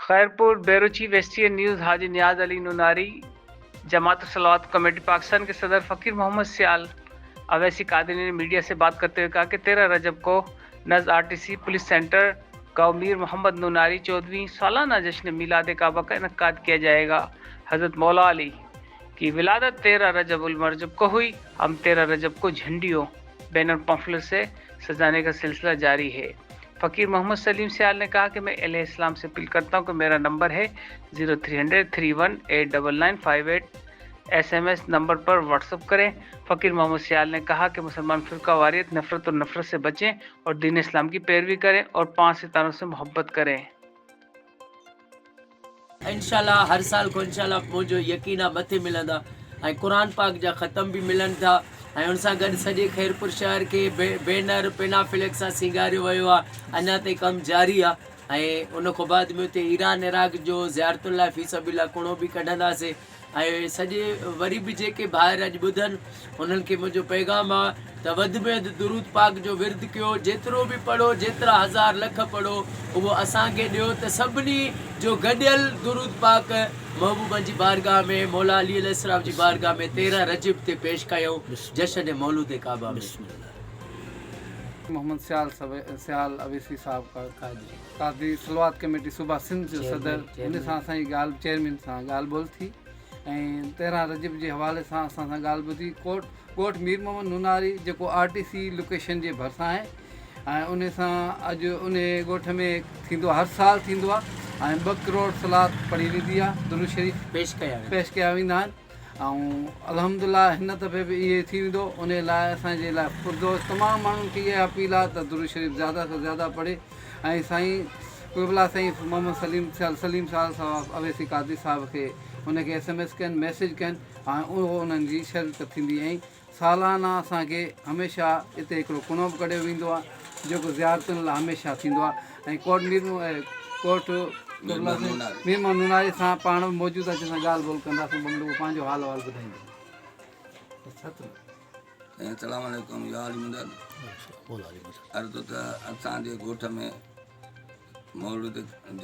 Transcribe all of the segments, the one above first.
Khairpur बेरुची वेस्टियन news हाजी नियाज अली नुनारी जमात सलावत committee Pakistan के सदर फ़कीर मोहम्मद सियाल अवैसी कादरी ने मीडिया से बात करते हुए कहा कि 13 रजब को नज़ आरटीसी पुलिस सेंटर गाँव मीर मोहम्मद नुनारी 14वीं सालाना जश्न मिलाद काबा का इनकाद किया जाएगा। हज़रत मौला अली की विलादत 13 रजब उल मरजब को हुई। हम 13 रजब को झंडियों बैनर पम्फलेट से सजाने का सिलसिला जारी है। फ़कीर मोहम्मद सलीम सियाल ने कहा कि मैं अहले इस्लाम से अपील करता हूँ कि मेरा नंबर है 0300 31 89958। SMS नंबर पर व्हाट्सअप करें। फ़कीर मोहम्मद सियाल ने कहा कि मुसलमान फ़िरका वारियत, नफ़रत और नफ़रत से बचें और दीन इस्लाम की पैरवी करें और 5 सितारों से मोहब्बत करें। इंशाल्लाह हर साल को इंशाल्लाह मुझो यकीन आहे मथे मिलंदा ऐं क़ुरान पाक जा ख़तम भी मिलनि था ऐं उन सां गॾु सॼे खैरपुर शहर के बैनर पेनाफ्लेक्स सां सिंगारियो वियो आहे। अञा ताईं कमु जारी आहे ऐं उन खां बाद में उते ईरान इराक जो ज़ियारतुनि लाइ फ़ी सबिलिल्लाह कुणो बि कढंदासीं ऐं सॼे वरी बि जेके ॿाहिरि अॼु ॿुधनि उन्हनि खे मुंहिंजो पैगाम आहे त वधि में वधि दुरूद पाक जो विर्द कयो, जेतिरो बि पढ़ो, जेतिरा हज़ार लख पढ़ो उहो असांखे ॾियो त सभिनी जो गॾियल दुरूद पाक महबूब जी बारगाह में मौला अली अलैहिस्सलाम जी बारगाह में 13 रजब ते पेश कयूं जश्न मौलूद काबा में। मोहम्मद सियाल अवैसी साहब का कादरी सलवात कमेटी सूबा सिंध जो सदर, उन सां असांजी ॻाल्हि चेयरमैन सां ॻाल्हि ॿोल थी ऐं 13 रजब जे हवाले सां असां सां ॻाल्हि ॿुधी। कोट मीर मोहम्मद नुनारी जेको RTC लोकेशन जे भरिसां आहे ऐं उन सां अॼु उन ॻोठ में थींदो आहे, हर साल थींदो आहे ऐं 2 करोड़ सलाद पढ़ी वेंदी आहे, दुरूद शरीफ़ पेश कया वेंदा आहिनि ऐं अल्हम्दुलिल्लाह हिन दफ़े बि इहे थी वेंदो। उन लाइ असांजे लाइ पुरज़ोर तमामु माण्हुनि खे इहा अपील आहे त दुरूद शरीफ़ ज़्यादा सां ज़्यादा पढ़े ऐं साईं क़िबला साईं मोहम्मद सलीम साहब अवैसी कादरी साहब खे उनखे SMS कनि, मैसेज कनि ऐं उहो उन्हनि जी शरत थींदी। ऐं सालाना असांखे हमेशह हिते हिकिड़ो कुणो बि कढियो वेंदो आहे जेको ज़ियारतुनि लाइ हमेशह थींदो आहे ऐं कोट मीर मोहम्मद नुनारी सां पाण बि मौजूदु आहे जंहिंसां ॻाल्हि ॿोल कंदासीं। बंगलो पंहिंजो हाल अहवाल ॿुधाईंदो। अस्सलामु अलैकुम या अली मदद। अर्ज़ु त असांजे ॻोठ में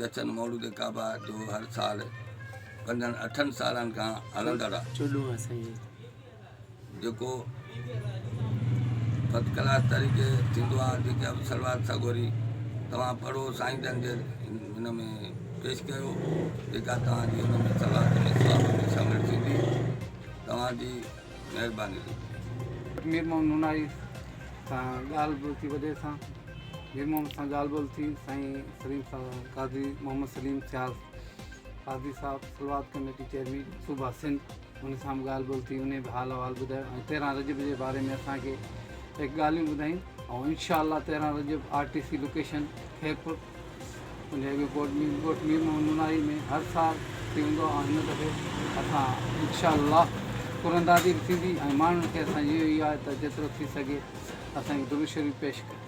जश्न मौलूद काबा जो हर साल 5-8 सालनि खां हलंदड़ आहे जेको फर्स्ट क्लास तरीक़े थींदो आहे। जेके सलवात सगोरी तव्हां पढ़ो, साईं जन जे हिन में पेश कयो, जेका तव्हांजी हुन में सलाद में सवाब में शामिलु थींदी। तव्हांजी महिरबानी। मीर मोहम्मद नुनारी सां ॻाल्हि ॿोल थी वजह सां मीर मोहम्मद सां ॻाल्हि ॿोल थी। साईं सलीम साहब कादरी मोहम्मद सलीम सियाल कादरी साहब सलवात कमेटी चेयरमैन सूबा सिंध, उन सां बि ॻाल्हि ॿोल थी, उन बि हाल अहवाल ॿुधायो ऐं 13 रजब जे बारे में असांखे ॻाल्हियूं ॿुधायूं ऐं इंशाअल्लाह 13 रजब RTC लोकेशन खैरपुर उनजे कोट मीर मोहम्मद नुनारी में हर साल थी वेंदो ऐं हिन दफ़े असां इंशाअल्लाह कुरंदादी बि थींदी ऐं माण्हुनि खे असांजी इहो ई आहे त जेतिरो थी सघे असांखे दुरूद शरीफ़ पेश कयो।